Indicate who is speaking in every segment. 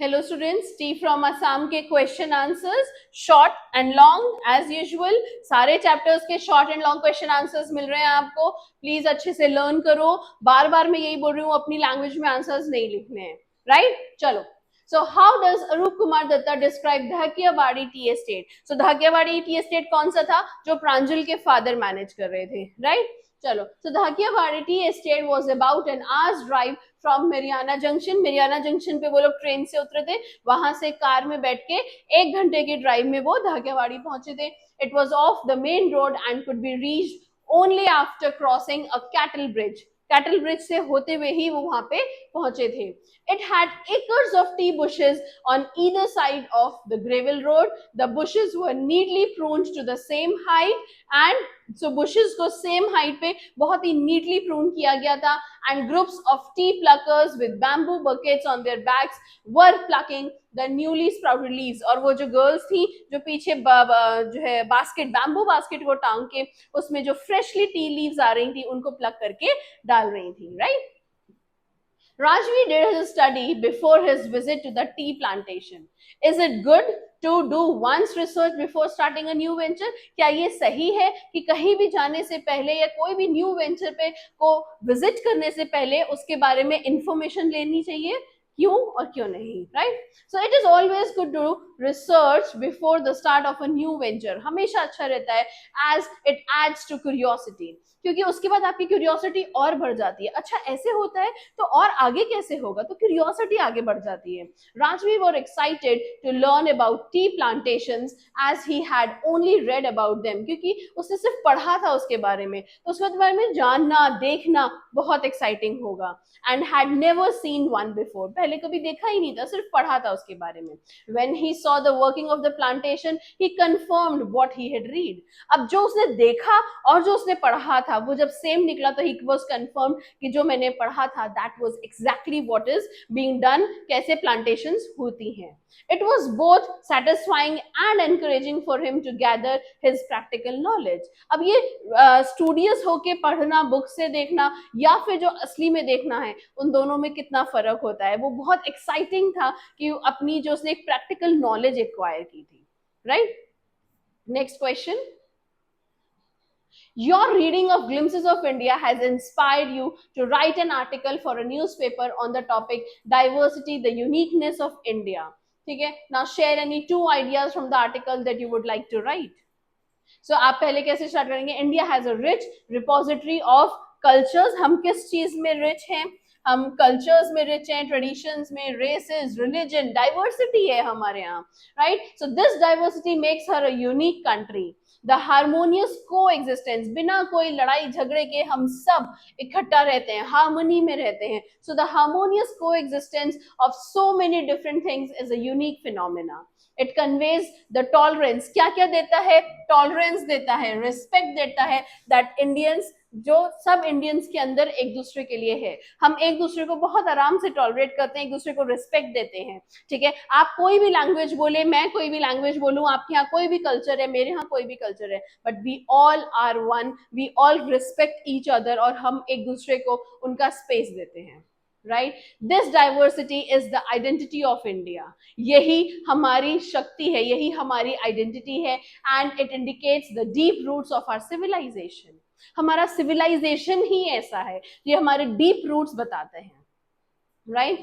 Speaker 1: Hello students, tea from Assam के question answers short and long as usual. सारे chapters के short and long question answers मिल रहे हैं आपको। प्लीज अच्छे से लर्न करो। बार बार मैं यही बोल रही हूँ, अपनी लैंग्वेज में आंसर्स नहीं लिखने हैं, राइट? चलो। So how does Arup Kumar Datta describe Dhekiabari tea estate? So Dhekiabari tea estate कौन सा था जो प्रांजल के फादर मैनेज कर रहे थे, राइट? चलो, so Dhekiabari tea estate was about an hour's drive from Mariani junction. Mariani junction पे वो लोग ट्रेन से उतरे थे, वहां से कार में बैठ के 1 घंटे की ड्राइव में वो धाकियावाड़ी पहुंचे थे। It was of the main road and could be reached only after crossing a cattle bridge. Cattle bridge से होते हुए ही वो वहां पे पहुंचे थे। It had acres of tea bushes on either side of the gravel road. The bushes were neatly pruned to the same height and so bushes को same height पे बहुत ही नीटली प्रून किया गया था। and groups of tea pluckers with bamboo buckets on their backs were plucking the newly sprouted leaves। और वो जो girls थी जो पीछे जो है बास्केट, बैम्बू बास्केट को टांग के उसमें जो फ्रेशली टी लीव्स आ रही थी उनको प्लक करके डाल रही थी, right? Rajvi did his study before his visit to the tea plantation. Is it good to do one's research before starting a new venture? क्या ये सही है कि कहीं भी जाने से पहले या कोई भी न्यू वेंचर पे को विजिट करने से पहले उसके बारे में इंफॉर्मेशन लेनी चाहिए? क्यों और क्यों नहीं, right? So it is always good to research before the start of a new venture. हमेशा अच्छा रहता है, as it adds to curiosity, क्योंकि उसके बाद आपकी क्यूरियोसिटी और बढ़ जाती है। अच्छा ऐसे होता है तो और आगे कैसे होगा, तो क्यूरियोसिटी आगे बढ़ जाती है। Rajvir excited to learn about tea plantations as he had only read about them, क्योंकि उसने सिर्फ पढ़ा था उसके बारे में, तो उसके बारे में जानना देखना बहुत एक्साइटिंग होगा। And had never seen one before, पहले कभी देखा ही नहीं था, सिर्फ पढ़ा था उसके बारे में। When he saw the working of the plantation he confirmed what he had read. अब जो उसने देखा और जो उसने पढ़ा था वो जब सेम निकला तो ही वाज कंफर्म कि जो मैंने पढ़ा था that was exactly what is being done, कैसे प्लांटेशंस होती हैं। It was both satisfying and encouraging for him to gather his practical knowledge. अब ये स्टूडियस होके पढ़ना, बुक से देखना या फिर जो असली में देखना है, उन दोनों में कितना फर्क होता है। वो बहुत एक्साइटिंग था कि अपनी जो उसने एक प्रैक्टिकल नॉलेज एक्वायर की थी, right? Next question. Your reading of Glimpses of India has inspired you to write an article for a newspaper on the topic Diversity, the Uniqueness of India. ठीक है, now share any two ideas from the article that you would like to write. So आप पहले कैसे start करेंगे? India has a rich repository of cultures. हम किस चीज में रिच हैं? हम कल्चर्स में रिच हैं, ट्रेडिशंस में, रेसेस, रिलीजन, डाइवर्सिटी है हमारे यहाँ, right? So this diversity makes her a unique country. The harmonious को एग्जिस्टेंस, बिना कोई लड़ाई झगड़े के हम सब इकट्ठा रहते हैं, हार्मनी में रहते हैं। सो द हार्मोनियस को existence of so many different things is a unique phenomena. It conveys the tolerance, क्या क्या देता है? टॉलरेंस देता है, रिस्पेक्ट देता है, दैट इंडियंस, जो सब इंडियंस के अंदर एक दूसरे के लिए है। हम एक दूसरे को बहुत आराम से टॉलरेट करते हैं, एक दूसरे को रिस्पेक्ट देते हैं, ठीक है? आप कोई भी लैंग्वेज बोले, मैं कोई भी लैंग्वेज बोलूं, आपके यहाँ कोई भी कल्चर है, मेरे यहाँ कोई भी कल्चर है, but we all are one, we all respect each other, और हम एक दूसरे को उनका स्पेस देते हैं, right? This diversity is the identity of India. यही हमारी शक्ति है, यही हमारी आइडेंटिटी है। And it indicates the deep roots of our civilisation. हमारा सिविलाइजेशन ही ऐसा है, ये हमारे डीप रूट्स बताते हैं, राइट?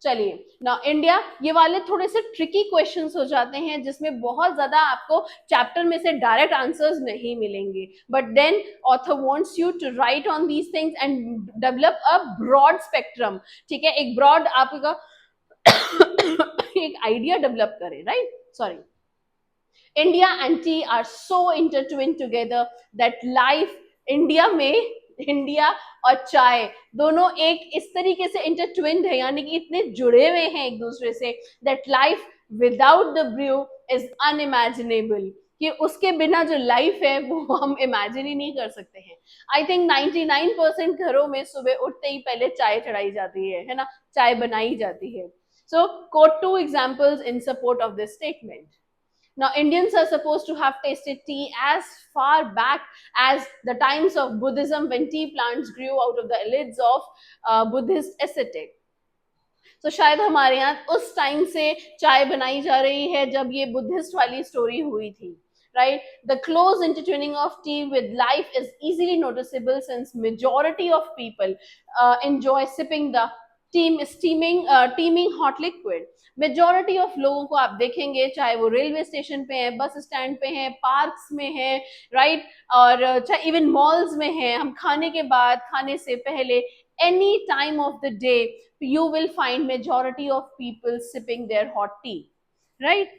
Speaker 1: चलिए, नाउ इंडिया, ये वाले थोड़े से ट्रिकी क्वेश्चंस हो जाते हैं जिसमें बहुत ज्यादा आपको चैप्टर में से डायरेक्ट आंसर्स नहीं मिलेंगे, but then author wants you to write on these things and develop a broad spectrum, ठीक है? एक ब्रॉड आपका एक आइडिया डेवलप करें, right? Sorry. India and tea are so intertwined together that life, India में India और चाय दोनों एक इस तरीके से इंटरट्विन्ड है, यानी कि इतने जुड़े हुए हैं एक दूसरे से, that life without the brew is unimaginable, कि उसके बिना जो लाइफ है वो हम इमेजिन ही नहीं कर सकते हैं। आई थिंक 99% घरों में सुबह उठते ही पहले चाय चढ़ाई जाती है ना? चाय बनाई जाती है। So quote two examples in support of this statement. Now, Indians are supposed to have tasted tea as far back as the times of Buddhism, when tea plants grew out of the lids of Buddhist ascetic. तो शायद हमारे यहाँ उस time से चाय बनाई जा रही है जब ये बुद्धिस्ट वाली स्टोरी हुई थी, right? The close intertwining of tea with life is easily noticeable since majority of people enjoy sipping the teeming hot liquid. Majority of लोगों को आप देखेंगे, चाहे वो रेलवे स्टेशन पे है, बस स्टैंड पे है, पार्क्स में है, राइट, और चाहे इवन मॉल्स में है, हम खाने के बाद, खाने से पहले, any time of the day you will find majority of people sipping their hot tea, right?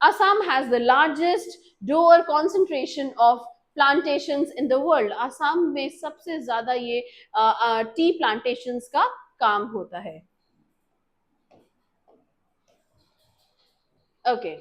Speaker 1: Assam has the largest door concentration of plantations in the world. Assam में सबसे ज्यादा ये टी प्लांटेशंस का काम होता है. Okay.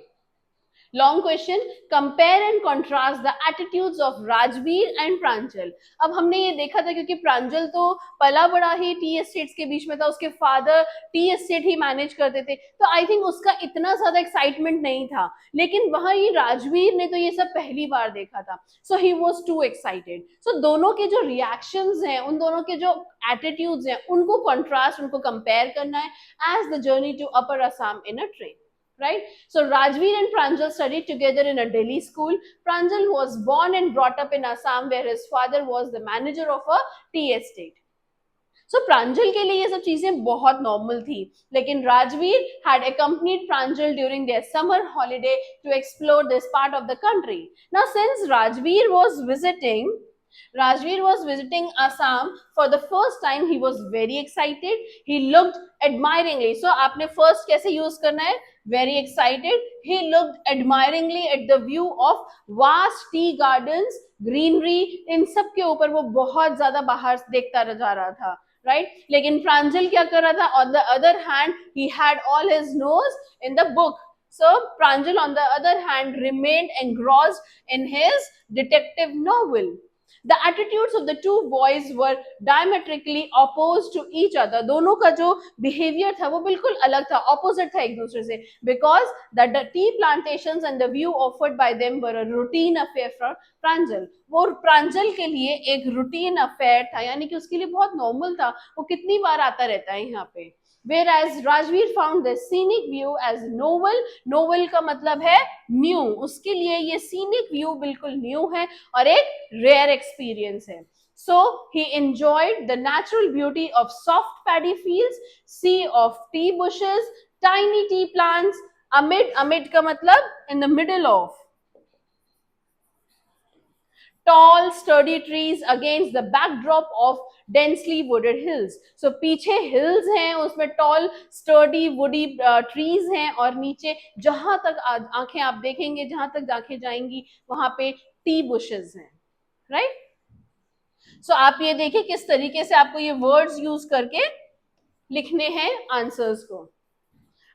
Speaker 1: Long question, compare and contrast the attitudes of Rajvir and Pranjal. अब हमने ये देखा था क्योंकि प्रांजल तो पला बड़ा ही टी एस्टेट्स के बीच में था, उसके फादर टी एस्टेट ही मैनेज करते थे, तो आई थिंक उसका इतना ज्यादा एक्साइटमेंट नहीं था. लेकिन वहां ये राजवीर ने तो ये सब पहली बार देखा था, सो ही वाज टू एक्साइटेड. सो दोनों के जो रिएक्शंस हैं, उन दोनों के जो एटीट्यूड्स हैं, उनको कंट्रास्ट, उनको कंपेयर करना है as the journey to upper Assam in a train. Right? So Rajveer and Pranjal studied together in a Delhi school. Pranjal was born and brought up in Assam where his father was the manager of a tea estate. So प्रांजल के लिए ये सब चीजें बहुत normal थी, लेकिन Rajveer had accompanied Pranjal during their summer holiday to explore this part of the country. Now since Rajveer was visiting Assam for the first time, he was very excited. He looked admiringly. So आपने first कैसे use करना है? Very excited. He looked admiringly at the view of vast tea gardens, greenery. इन सब के ऊपर वो बहुत ज्यादा बाहर देखता जा रहा था, right? लेकिन प्रांजल क्या कर रहा था? On the other hand, he had all his nose in the book. So Pranjal, on the other hand, remained engrossed in his detective novel. The attitudes of the two boys were diametrically opposed to each other. दोनों का जो behavior था वो बिल्कुल अलग था, opposite था एक दूसरे से, because the tea plantations and the view offered by them were a routine affair for प्रांजल. वो प्रांजल के लिए एक routine affair था, यानी कि उसके लिए बहुत normal था, वो कितनी बार आता रहता है यहाँ पे. Whereas Rajveer found the scenic view as novel. Novel का मतलब है new. उसके लिए ये scenic view बिल्कुल new है और एक rare experience है. So he enjoyed the natural beauty of soft paddy fields, sea of tea bushes, tiny tea plants, amid का मतलब in the middle of, tall sturdy trees against the backdrop of densely wooded hills. So पीछे hills हैं, उसमें tall sturdy woody trees हैं, और नीचे जहां तक आंखें आप देखेंगे, जहां तक आंखें जाएंगी, वहां पे टी bushes हैं, right? So आप ये देखिए किस तरीके से आपको ये words यूज करके लिखने हैं आंसर्स को.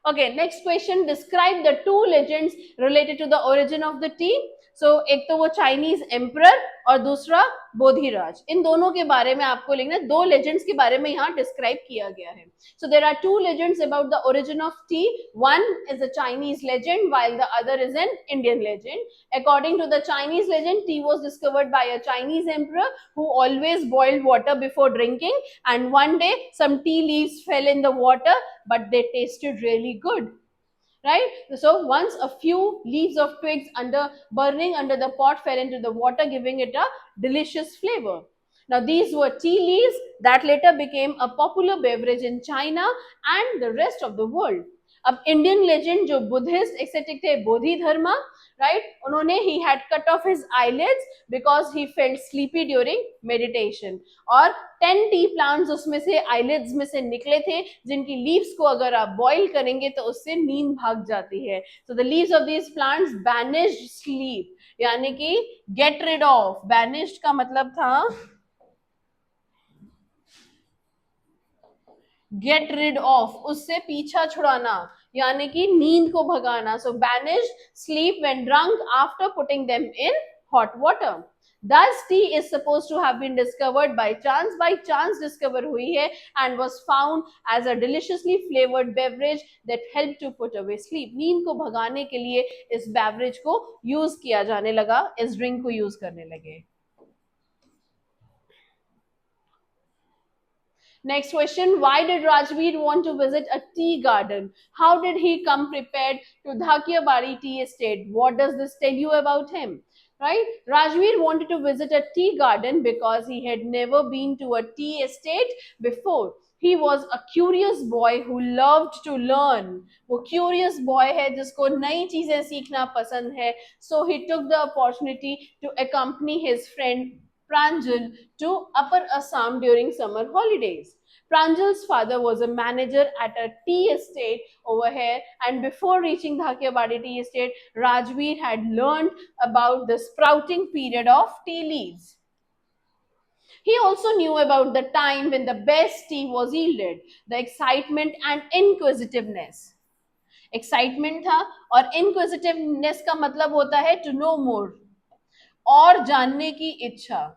Speaker 1: Okay, next question. Describe the two legends related to the origin of the tea. So एक तो वो चाइनीज एम्परर और दूसरा बोधिराज. इन दोनों के बारे में आपको लिखना है. दो लेजेंड्स के बारे में यहाँ डिस्क्राइब किया गया है. So there are two legends about the origin of tea. One is a Chinese legend while the other is an Indian legend. According to the Chinese legend, tea was discovered by a Chinese emperor who always boiled water before drinking, and one day some tea leaves fell in the water, but they tasted really good. Right? So once a few leaves of twigs burning under the pot fell into the water, giving it a delicious flavor. Now these were tea leaves that later became a popular beverage in China and the rest of the world. अब Indian legend जो Buddhist एक्सेटिक थे, बोधि धर्मा, right, उन्होंने he had cut off his eyelids because he felt sleepy during meditation, और 10 T plants उसमें से eyelids में से निकले थे, जिनकी लीव्स को अगर आप बॉईल करेंगे तो उससे नींद भाग जाती है. So the leaves of these plants banished sleep, यानी कि गेट रिड ऑफ. बैनिश्ड का मतलब था गेट रिड ऑफ, उससे पीछा छुड़ाना, यानी कि नींद को भगाना. So banish sleep when drunk after putting them in hot water. Thus tea is supposed to have been discovered by chance. By chance discover हुई है and was found as a deliciously flavored beverage that helped to put away sleep. नींद को भगाने के लिए इस beverage को use किया जाने लगा, इस ड्रिंक को यूज करने लगे. Next question, why did Rajveer want to visit a tea garden? How did he come prepared to Dhakiabari tea estate? What does this tell you about him? Right? Rajveer wanted to visit a tea garden because he had never been to a tea estate before. He was a curious boy who loved to learn. वो curious boy है जिसको नई चीजें सीखना पसंद है. So he took the opportunity to accompany his friend Pranjal to Upper Assam during summer holidays. Pranjal's father was a manager at a tea estate over here, and before reaching Dhakiabadi tea estate, Rajveer had learned about the sprouting period of tea leaves. He also knew about the time when the best tea was yielded, the excitement and inquisitiveness. Excitement था और inquisitiveness का मतलब होता है to know more, और जानने की इच्छा.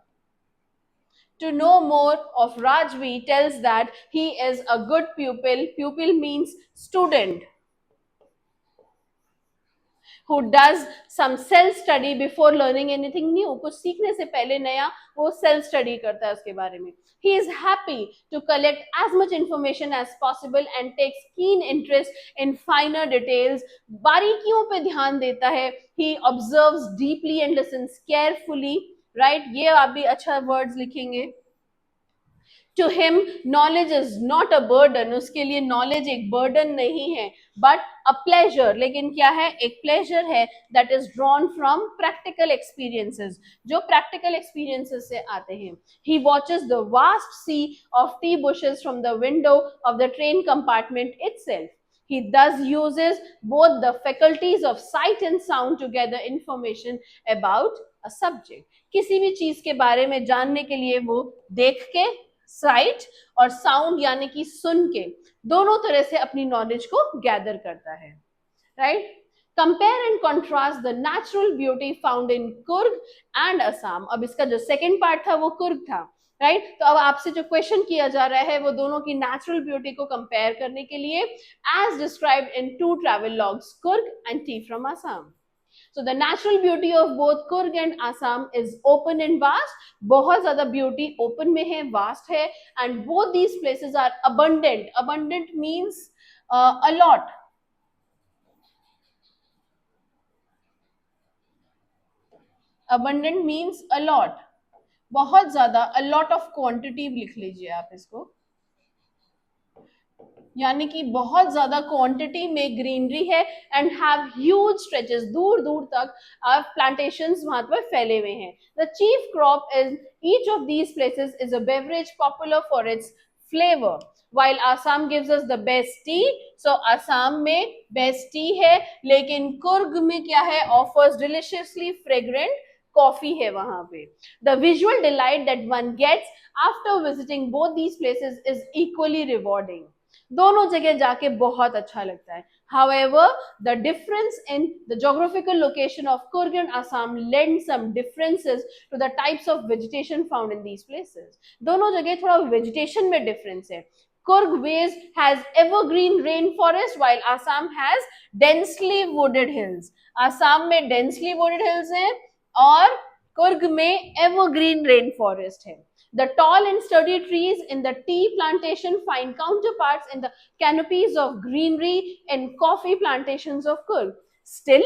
Speaker 1: To know more of Rajvi tells that he is a good pupil. Pupil means student who does some self study before learning anything new. कुछ सीखने से पहले नया वो self study करता है उसके बारे में. He is happy to collect as much information as possible and takes keen interest in finer details. बारीकियों पे ध्यान देता है. He observes deeply and listens carefully. Right? ये आप भी अच्छा words लिखेंगे. To him, knowledge is not a burden. उसके लिए knowledge एक burden नहीं है, but a pleasure. लेकिन क्या है? एक pleasure है that is drawn from practical experiences, जो practical experiences से आते हैं. He watches the vast sea of tea bushes from the window of the train compartment itself. He thus uses both the faculties of sight and sound to gather information about a subject. किसी भी चीज के बारे में जानने के लिए वो देख के, साइट और साउंड यानी कि सुन के, दोनों तरह से अपनी नॉलेज को गैदर करता है. Right? Compare and contrast the natural beauty found in Coorg and Assam. अब इसका जो सेकेंड पार्ट था वो कुर्ग था. राइट? तो अब आपसे जो क्वेश्चन किया जा रहा है वो दोनों की नेचुरल ब्यूटी को कंपेयर करने के लिए, as described in 2 travel logs, Coorg and tea from Assam. So the natural beauty of both Kurg and Assam is open and vast. बहुत ज़्यादा beauty open में है, vast है, and both these places are abundant. Abundant means a lot. Abundant means a lot. बहुत ज़्यादा, a lot of quantity लिख लीजिए आप इसको. यानी कि बहुत ज्यादा क्वांटिटी में ग्रीनरी है एंड हैव ह्यूज स्ट्रेचेस, दूर दूर तक प्लांटेशंस वहां पर फैले हुए हैं. The chief crop in each of these places is a beverage popular for its flavour. While Assam gives us the best tea, so Assam में best tea है, लेकिन कुर्ग में क्या है? Offers deliciously fragrant coffee है वहां पे. The visual delight that one gets after visiting both these places is equally rewarding. दोनों जगह जाके बहुत अच्छा लगता है. However, the difference in the geographical location of Kurg and Assam lend some differences to the types of vegetation found in these places. दोनों जगह थोड़ा vegetation में difference है. Kurg Ways has evergreen rainforest while Assam has densely wooded hills. Assam में densely wooded hills हैं और Kurg में evergreen rainforest है. The tall and sturdy trees in the tea plantation find counterparts in the canopies of greenery in coffee plantations of Kurg. Still,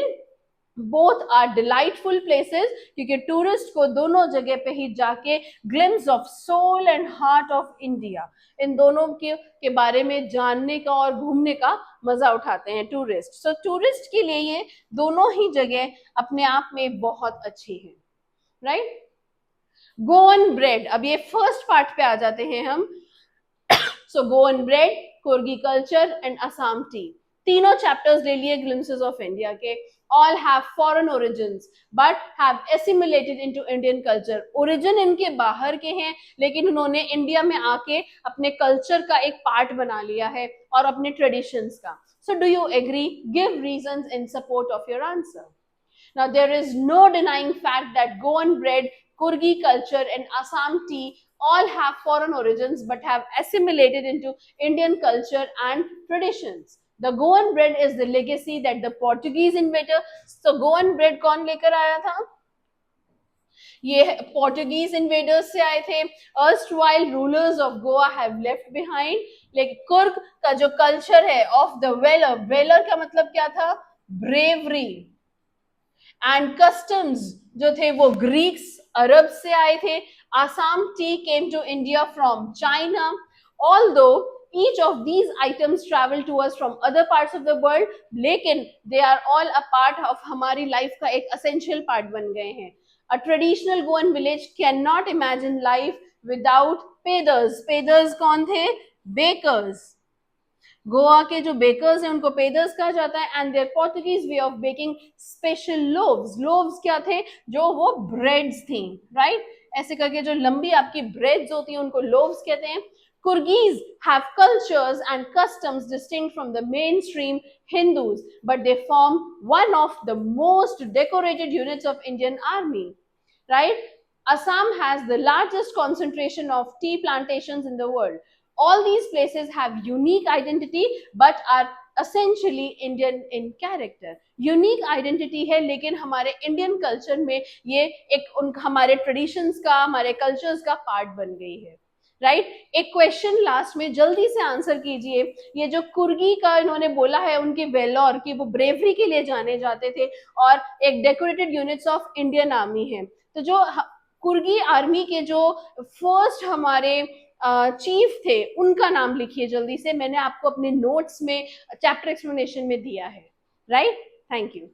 Speaker 1: both are delightful places क्योंकि tourist को दोनों जगह पे ही जाके glimpse of soul and heart of India, इन दोनों के बारे में जानने का और घूमने का मजा उठाते हैं टूरिस्ट. सो टूरिस्ट के लिए ये दोनों ही जगह अपने आप में बहुत अच्छी है. राइट? गोवन ब्रेड, अब ये फर्स्ट पार्ट पे आ जाते हैं हम. So Goan bread, Coorgi culture and Assam tea, तीनों चैप्टर्स ले लिए ग्लिम्सेस ऑफ इंडिया के. All have foreign origins but have assimilated into Indian culture. Origin इनके बाहर के हैं लेकिन उन्होंने इंडिया में आके अपने कल्चर का एक पार्ट बना लिया है और अपने ट्रेडिशंस का. So do you agree? Give reasons in support of your answer. Now, there is no denying fact that Goan bread, Kurgi culture and Assam tea all have foreign origins but have assimilated into Indian culture and traditions. The Goan bread is the legacy that the Portuguese inventor. So Goan bread कौन लेकर आया था? ये Portuguese invaders से आए थे. erstwhile rulers of Goa have left behind. लेकिन कुर्ग का जो कल्चर है ऑफ द वेलर, वेलर का मतलब क्या था? ब्रेवरी. एंड कस्टम्स जो थे वो ग्रीक्स, अरब से आए थे. Assam tea came to India from China. Although each of these items travel to us from other parts of the world, लेकिन they are all a part of हमारी लाइफ का एक essential part बन गए हैं. A traditional Goan village cannot imagine life without peders. Peders कौन थे? Bakers. Goa के जो बेकर्स हैं उनको पेदर्स कहा जाता है. And their Portuguese way of baking special loaves. Loaves क्या थे? जो वो ब्रेड्स थी, राइट? ऐसे करके जो लंबी आपकी ब्रेड्स होती हैं उनको लोव्स कहते हैं. Kurgis have cultures and customs distinct from the mainstream Hindus, but they form one of the most decorated units of Indian army, right? Assam has the largest concentration of tea plantations in the world. All these places have unique identity but are essentially Indian in character. Unique identity है लेकिन हमारे Indian culture में ये एक हमारे traditions का, हमारे cultures का पार्ट बन गई है, राइट? एक क्वेश्चन लास्ट में जल्दी से आंसर कीजिए. ये जो कुर्गी का इन्होंने बोला है उनकी वेलोर की वो ब्रेवरी के लिए जाने जाते थे और एक decorated units of Indian army है. तो जो कुर्गी आर्मी के जो फर्स्ट हमारे चीफ थे उनका नाम लिखिए जल्दी से. मैंने आपको अपने नोट्स में चैप्टर एक्सप्लेनेशन में दिया है, राइट? Thank you.